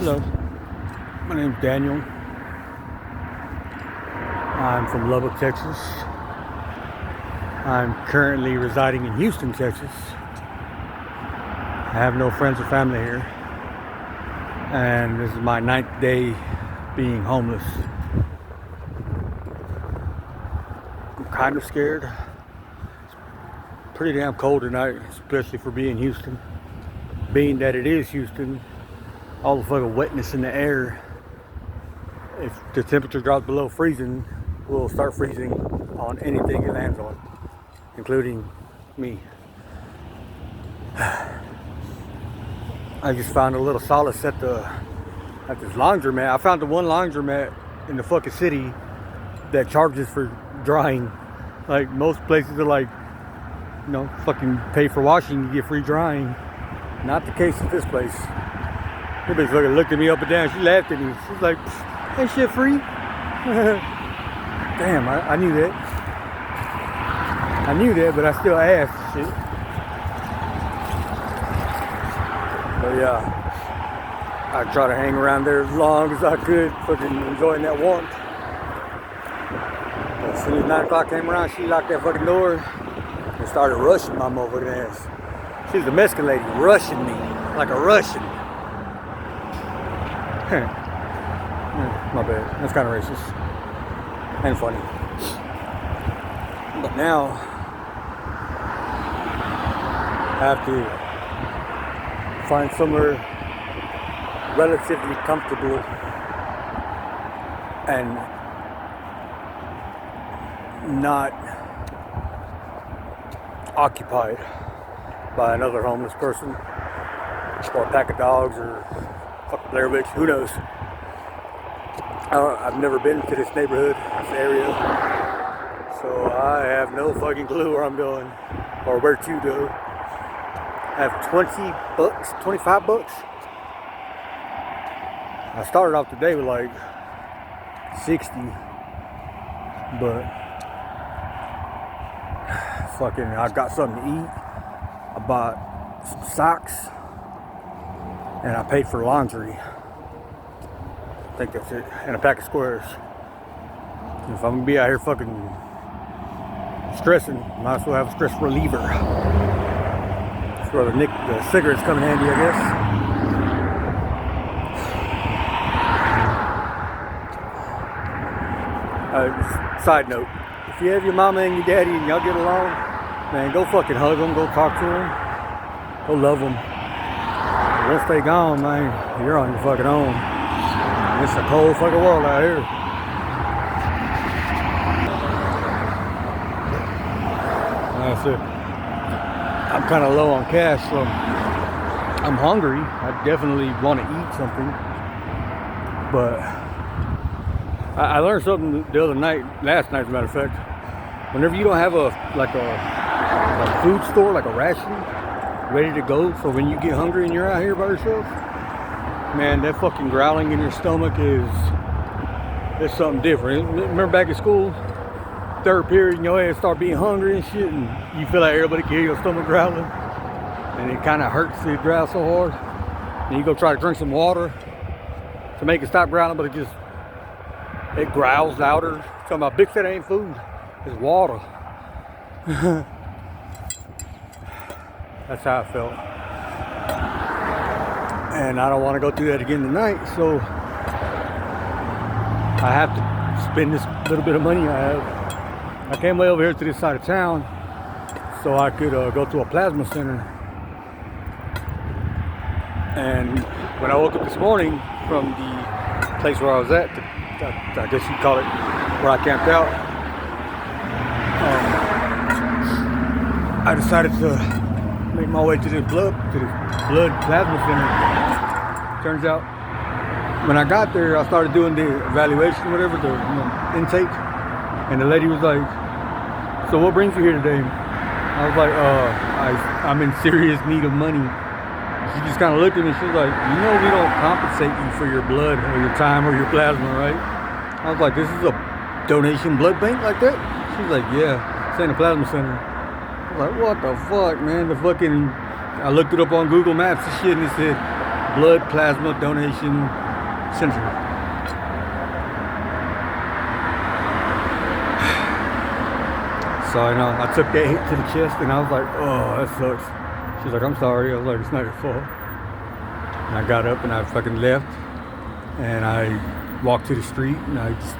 Hello, my name's Daniel. I'm from Lubbock, Texas. I'm currently residing in Houston, Texas. I have no friends or family here. And this is my 9th day being homeless. I'm kind of scared. It's pretty damn cold tonight, especially for being Houston. Being that it is Houston, all the fucking wetness in the air, if the temperature drops below freezing, will start freezing on anything it lands on, including me. I just found a little solace at this laundromat. I found the one laundromat in the fucking city that charges for drying. Like most places are like, you know, fucking pay for washing, you get free drying. Not the case at this place. Everybody's fucking looked at me up and down. She laughed at me. She's like, ain't shit free? Damn, I knew that. I knew that, but I still asked shit. But yeah, I try to hang around there as long as I could, fucking enjoying that warmth. But as soon as 9 o'clock came around, she locked that fucking door and started rushing my motherfucking ass. She's a Mexican lady, rushing me like a Russian. My bad. That's kind of racist and funny. But now I have to find somewhere relatively comfortable and not occupied by another homeless person or a pack of dogs or fucking Blair Witch, who knows. I've never been to this neighborhood, this area, so I have no fucking clue where I'm going or where to go. I have 20 bucks, 25 bucks. I started off today with like 60, but fucking I got something to eat. I bought some socks and I paid for laundry. I think that's it. And a pack of squares. And if I'm gonna be out here fucking stressing, might as well have a stress reliever. That's where the cigarettes come in handy, I guess. Side note, if you have your mama and your daddy and y'all get along, man, go fucking hug them, go talk to them, go love them. Once they gone, man, you're on your fucking own. It's a cold fucking world out here. That's it. I'm kind of low on cash, so I'm hungry. I definitely want to eat something. But I learned something the other night, last night as a matter of fact. Whenever you don't have a food store, like a ration, ready to go for when you get hungry and you're out here by yourself, man, that fucking growling in your stomach it's something different. Remember back at school, third period, your ass start being hungry and shit, and you feel like everybody can hear your stomach growling, and it kind of hurts to growl so hard. And you go try to drink some water to make it stop growling, but it growls louder. Talking about Big Fat ain't food, it's water. That's how I felt. And I don't want to go through that again tonight, so I have to spend this little bit of money I have. I came way over here to this side of town so I could go to a plasma center. And when I woke up this morning from the place where I was at, I guess you'd call it where I camped out, I decided to make my way to this blood plasma center. Turns out, when I got there, I started doing the evaluation, whatever, the intake, and the lady was like, "So what brings you here today?" I was like, I'm in serious need of money." She just kind of looked at me and she was like, "You know we don't compensate you for your blood or your time or your plasma, right?" I was like, "This is a donation blood bank like that?" She was like, "Yeah, it's in a plasma center." I was like, what the fuck, man? I looked it up on Google Maps and shit, and it said blood plasma donation center. So I took that hit to the chest, and I was like, oh, that sucks. She's like, I'm sorry. I was like, it's not your fault. And I got up and I fucking left, and I walked to the street, and I just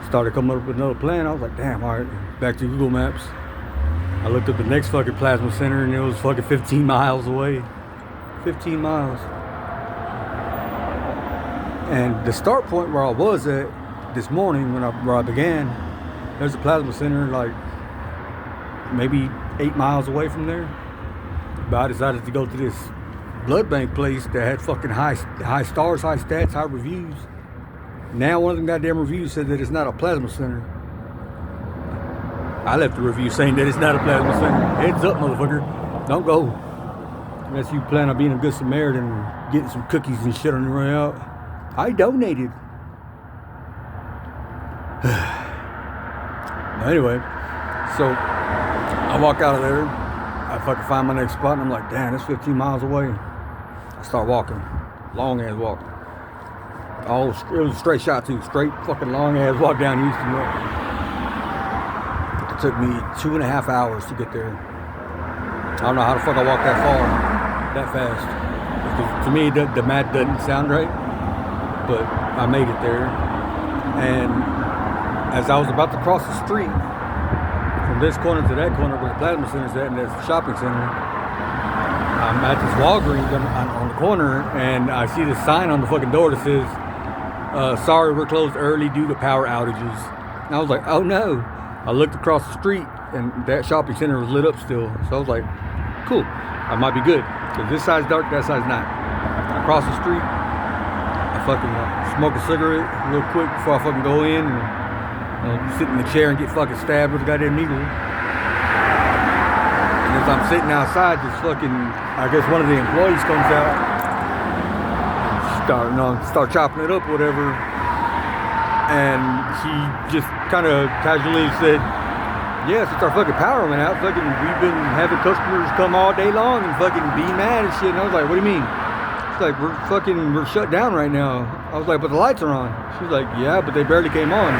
started coming up with another plan. I was like, damn, all right, back to Google Maps. I looked up the next fucking plasma center, and it was fucking 15 miles away. 15 miles. And the start point where I was at this morning, where I began, there's a plasma center like maybe 8 miles away from there. But I decided to go to this blood bank place that had fucking high stars, high stats, high reviews. Now one of them goddamn reviews said that it's not a plasma center. I left a review saying that it's not a plasma center. Heads up, motherfucker. Don't go. Unless you plan on being a good Samaritan and getting some cookies and shit on your way out. I donated. Anyway, so I walk out of there. I fucking find my next spot, and I'm like, damn, that's 15 miles away. I start walking. Long ass walk. It was a straight shot too. Straight fucking long ass walk down Houston Road. It took me 2.5 hours to get there. I don't know how the fuck I walked that far, that fast. Because to me, the math doesn't sound right. But I made it there. And as I was about to cross the street, from this corner to that corner where the plasma center's at, and there's a shopping center, I'm at this Walgreens on the corner, and I see this sign on the fucking door that says, sorry, we're closed early due to power outages. And I was like, oh no. I looked across the street, and that shopping center was lit up still. So I was like, cool, I might be good. Because this side's dark, that side's not. I cross the street, I fucking smoke a cigarette real quick before I fucking go in, and sit in the chair and get fucking stabbed with a goddamn needle. And as I'm sitting outside, this fucking, I guess one of the employees comes out and start chopping it up or whatever. And he just kind of casually said, yes, it's our fucking power went out. Fucking, we've been having customers come all day long and fucking be mad and shit. And I was like, what do you mean? She's like, we're shut down right now. I was like, but the lights are on. She's like, yeah, but they barely came on.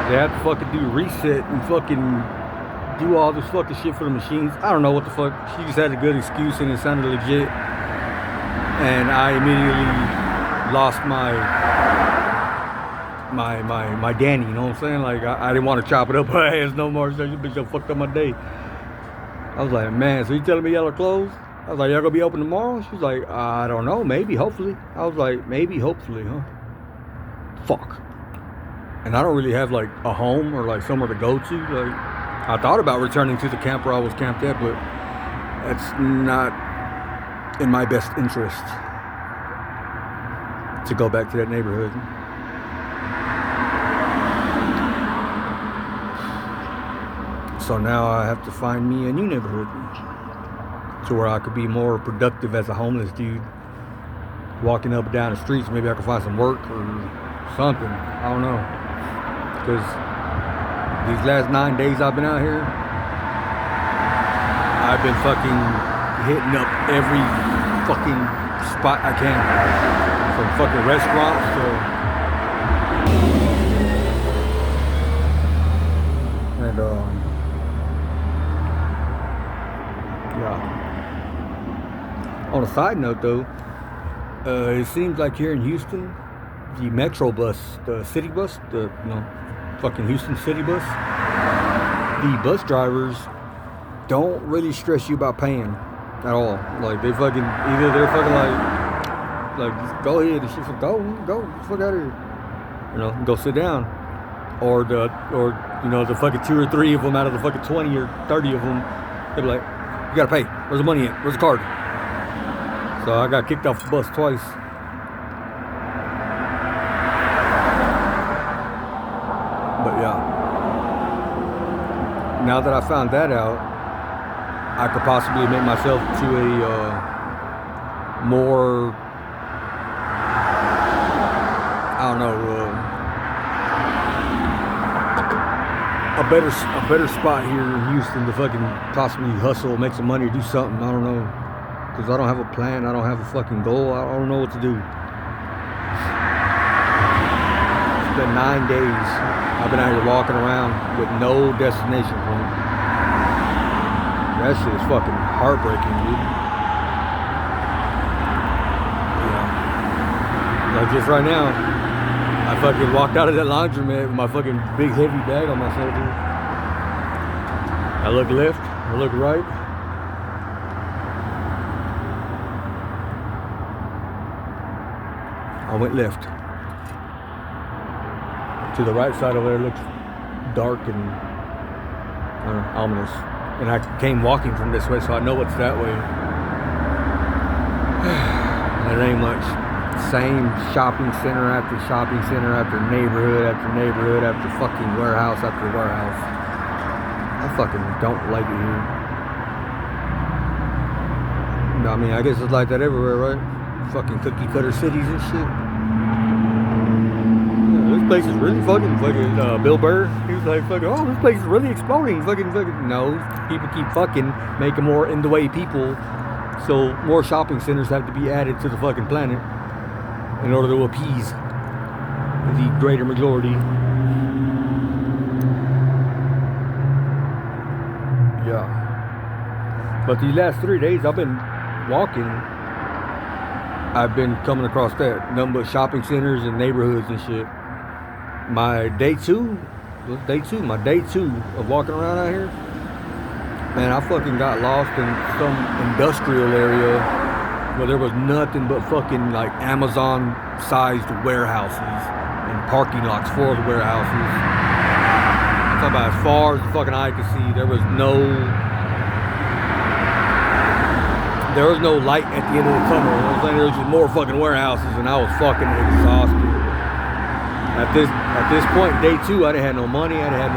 They have to fucking do reset and fucking do all this fucking shit for the machines. I don't know what the fuck. She just had a good excuse and it sounded legit. And I immediately lost my Danny, you know what I'm saying? Like, I didn't want to chop it up her ass no more. So you bitch done fucked up my day. I was like, man, so you telling me y'all are closed? I was like, y'all gonna be open tomorrow? She's like, I don't know, maybe, hopefully. I was like, maybe, hopefully, huh? Fuck. And I don't really have like a home or like somewhere to go to. Like, I thought about returning to the camp where I was camped at, but that's not in my best interest to go back to that neighborhood. So now I have to find me a new neighborhood to where I could be more productive as a homeless dude, walking up and down the streets. Maybe I could find some work or something. I don't know. Because these last 9 days I've been out here, I've been fucking hitting up every fucking spot I can. From fucking restaurants to... And, yeah. On a side note though, it seems like here in Houston, the Metro bus, the city bus, fucking Houston city bus, the bus drivers don't really stress you about paying at all. Like, they fucking, either they're fucking like just go ahead and shit, go, fuck out of here, go sit down, or the fucking 2 or 3 of them out of the fucking 20 or 30 of them, they'll be like, you gotta pay, where's the money at, where's the card? So I got kicked off the bus twice. But yeah, now that I found that out, I could possibly make myself to a more, I don't know, a better spot here in Houston to fucking possibly hustle, make some money, do something. I don't know. Because I don't have a plan. I don't have a fucking goal. I don't know what to do. It's been 9 days. I've been out here walking around with no destination point. That shit is fucking heartbreaking, dude. Yeah. Like just right now, I fucking walked out of that laundromat with my fucking big heavy bag on my shoulder. I look left, I look right. I went left. To the right side over there looks dark and I don't know, ominous. And I came walking from this way, so I know it's that way. And it ain't much. Same shopping center after shopping center after neighborhood after neighborhood after fucking warehouse after warehouse. I fucking don't like it here. I mean, I guess it's like that everywhere, right? Fucking cookie cutter cities and shit. Yeah, this place is really fucking Bill Burr. He was like fucking, oh, this place is really exploding. Fucking. No, people keep fucking making more in the way people. So more shopping centers have to be added to the fucking planet in order to appease the greater majority. Yeah. But these last 3 days I've been walking. I've been coming across that nothing but shopping centers and neighborhoods and shit. My day two of walking around out here, man, I fucking got lost in some industrial area where there was nothing but fucking like Amazon-sized warehouses and parking lots for the warehouses. I'm talking about as far as the fucking eye could see, there was no light at the end of the tunnel. You know what I'm saying? There was just more fucking warehouses, and I was fucking exhausted. At this point, day two, I didn't have no money. I didn't have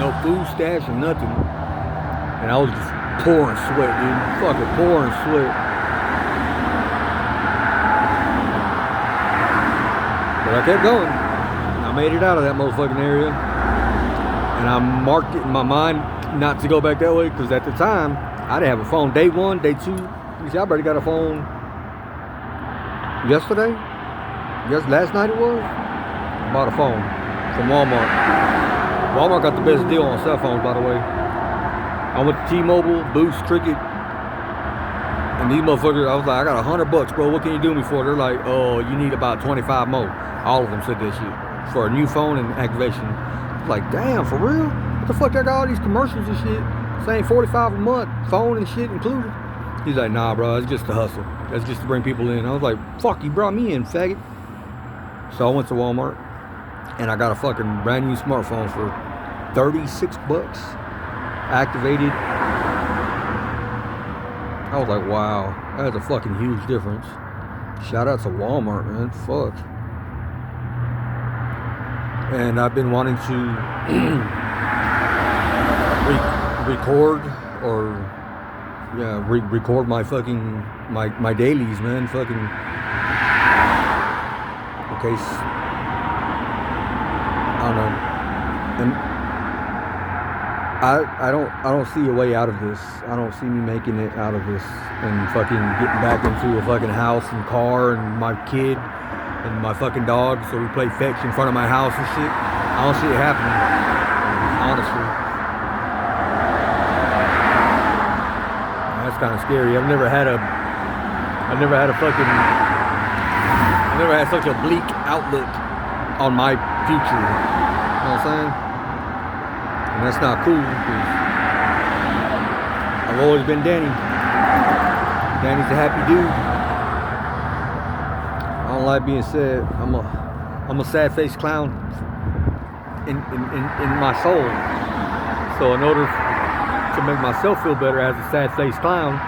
no food stash or nothing, and I was just pouring sweat, dude. Fucking pouring sweat. But I kept going. I made it out of that motherfucking area, and I marked it in my mind not to go back that way, because at the time I didn't have a phone. Day one, day two. You see, I already got a phone yesterday. Yes, last night it was. I bought a phone from Walmart. Walmart got the best deal on cell phones, by the way. I went to T-Mobile, Boost, Cricket, and these motherfuckers, I was like, I got $100, bro. What can you do me for? They're like, oh, you need about 25 more. All of them said that shit for a new phone and activation. I was like, damn, for real? What the fuck? I got all these commercials and shit saying $45 a month, phone and shit included. He's like, nah, bro, it's just a hustle. That's just to bring people in. I was like, fuck, you brought me in, faggot. So I went to Walmart and I got a fucking brand new smartphone for $36 activated. I was like, wow, that's a fucking huge difference. Shout out to Walmart, man. Fuck. And I've been wanting to record or record my fucking my dailies, man. Fucking in case I don't know. And I don't see a way out of this. I don't see me making it out of this and fucking getting back into a fucking house and car and my kid and my fucking dog, so we play fetch in front of my house and shit. I don't see it happening, honestly. That's kind of scary. I've never had such a bleak outlook on my future. You know what I'm saying? And that's not cool, because I've always been Danny. Danny's a happy dude. I don't like being sad. I'm a sad-faced clown in my soul. So in order to make myself feel better as a sad-faced clown,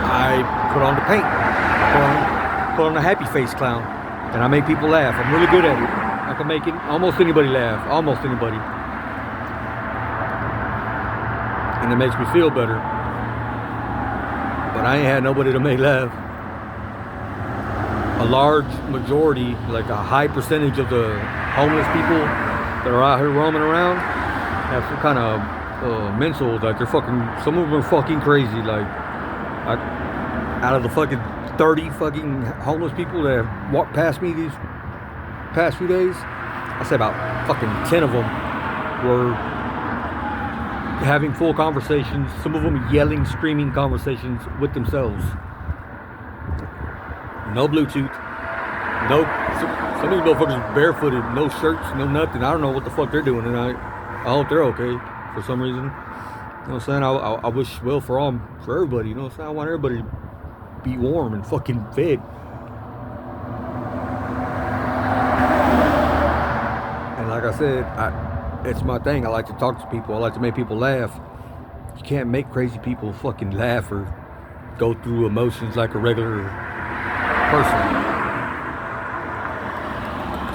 I put on the paint. Put on a happy-faced clown, and I make people laugh. I'm really good at it. I can make almost anybody laugh. Almost anybody. And it makes me feel better. But I ain't had nobody to make laugh. A large majority, like a high percentage of the homeless people that are out here roaming around have some kind of mental. Like they're fucking. Some of them are fucking crazy. Like, out of the fucking 30 fucking homeless people that have walked past me these past few days, I say about fucking 10 of them were having full conversations. Some of them yelling, screaming conversations with themselves. No Bluetooth. No. Some of these motherfuckers barefooted, no shirts, no nothing. I don't know what the fuck they're doing tonight. I hope they're okay for some reason. You know what I'm saying? I wish well for everybody. You know what I'm saying? I want everybody to be warm and fucking fed. And like I said, it's my thing. I like to talk to people. I like to make people laugh. You can't make crazy people fucking laugh or go through emotions like a regular person.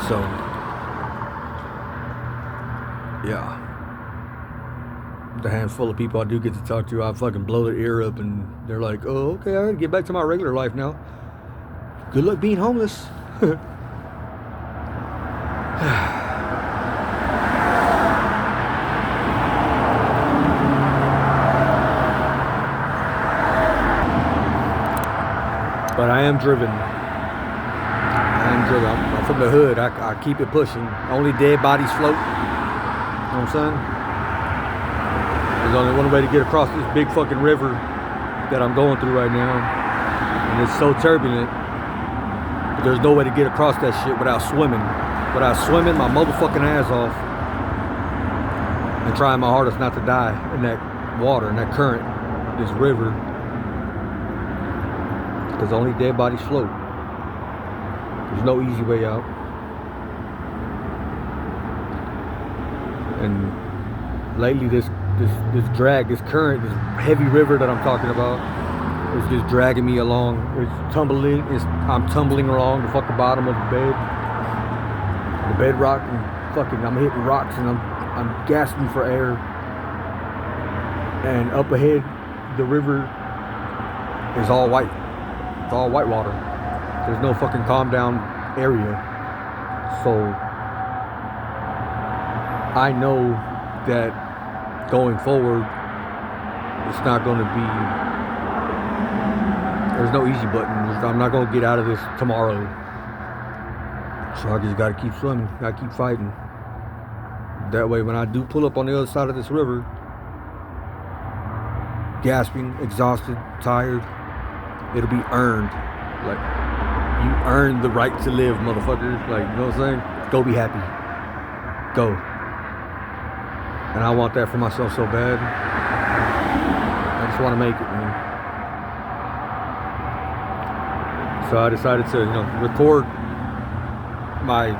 So, yeah. The handful of people I do get to talk to, I fucking blow their ear up and they're like, oh, okay, I gotta get back to my regular life now. Good luck being homeless. But I am driven. I'm from the hood. I keep it pushing. Only dead bodies float. You know what I'm saying? There's only one way to get across this big fucking river that I'm going through right now. And it's so turbulent. But there's no way to get across that shit without swimming. Without swimming my motherfucking ass off. And trying my hardest not to die in that water, in that current, this river. Because only dead bodies float. There's no easy way out. And lately this drag, this current, this heavy river that I'm talking about is just dragging me along. I'm tumbling along the fucking bottom of the bedrock, and fucking I'm hitting rocks and I'm gasping for air. And up ahead the river is all white. It's all white water. There's no fucking calm down area. So I know that going forward, it's not going to be, there's no easy button. I'm not going to get out of this tomorrow. So I just got to keep swimming. Got to keep fighting. That way when I do pull up on the other side of this river, gasping, exhausted, tired, it'll be earned. Like, you earned the right to live, motherfuckers. Like, you know what I'm saying? Go be happy. Go. And I want that for myself so bad. I just want to make it, man. So I decided to, record my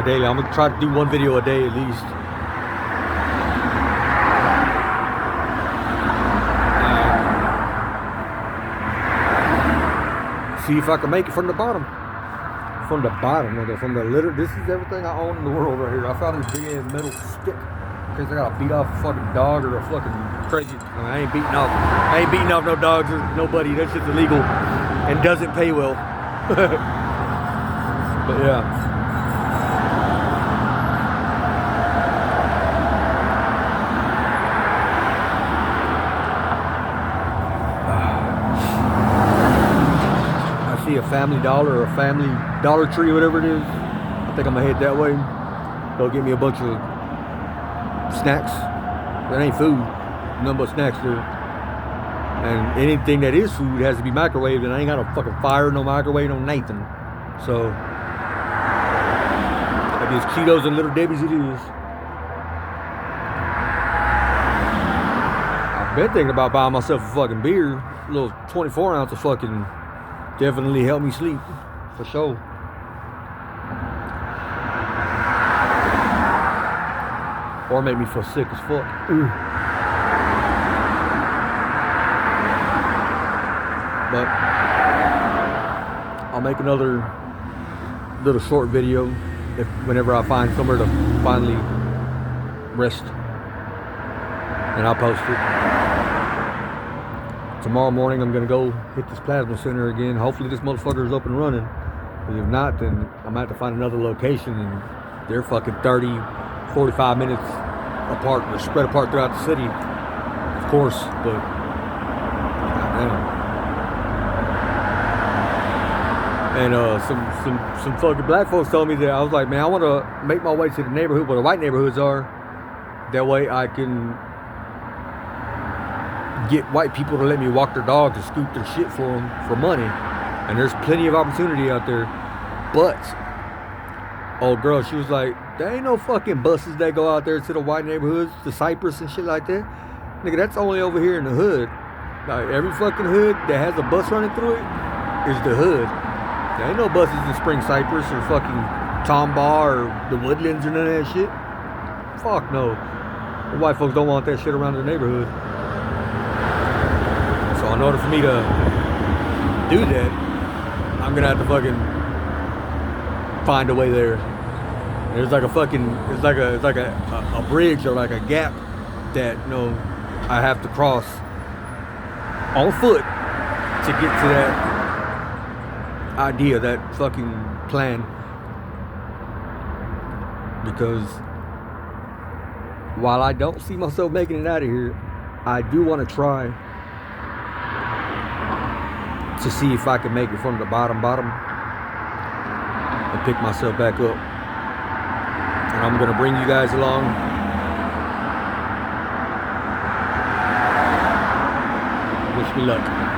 daily. I'm gonna try to do one video a day at least. See if I can make it from the bottom. From the bottom, nigga. From the litter. This is everything I own in the world right here. I found this big ass metal stick. In case I gotta beat off a fucking dog or a fucking crazy. I ain't beating off no dogs or nobody. That shit's illegal and doesn't pay well. But yeah. A Family Dollar or a Family Dollar Tree, whatever it is. I think I'm gonna head that way. Go get me a bunch of snacks. That ain't food, nothing but snacks there. And anything that is food has to be microwaved, and I ain't got no fucking fire, no microwave, no nothing. So I guess Cheetos and Little Debbie's it is. I've been thinking about buying myself a fucking beer, a little 24 ounce of fucking. Definitely help me sleep, for sure. Or make me feel sick as fuck. Ooh. But I'll make another little short video whenever I find somewhere to finally rest, and I'll post it. Tomorrow morning I'm gonna go hit this plasma center again. Hopefully this motherfucker is up and running. But if not, then I'm gonna have to find another location, and they're fucking 30, 45 minutes apart or spread apart throughout the city, of course, but goddamn. And some fucking black folks told me that. I was like, man, I want to make my way to the neighborhood where the white neighborhoods are. That way I can get white people to let me walk their dogs and scoop their shit for them for money. And there's plenty of opportunity out there. But old girl, she was like, there ain't no fucking buses that go out there to the white neighborhoods, the Cypress and shit like that. Nigga, that's only over here in the hood. Like, every fucking hood that has a bus running through it is the hood. There ain't no buses in Spring Cypress or fucking Tomball or the Woodlands or none of that shit. Fuck no. The white folks don't want that shit around their neighborhood. So in order for me to do that, I'm gonna have to fucking find a way there. There's like a fucking, it's like a bridge or like a gap that, you know, I have to cross on foot to get to that idea, that fucking plan. Because while I don't see myself making it out of here, I do want to try to see if I can make it from the bottom and pick myself back up. And I'm gonna bring you guys along. Wish me luck.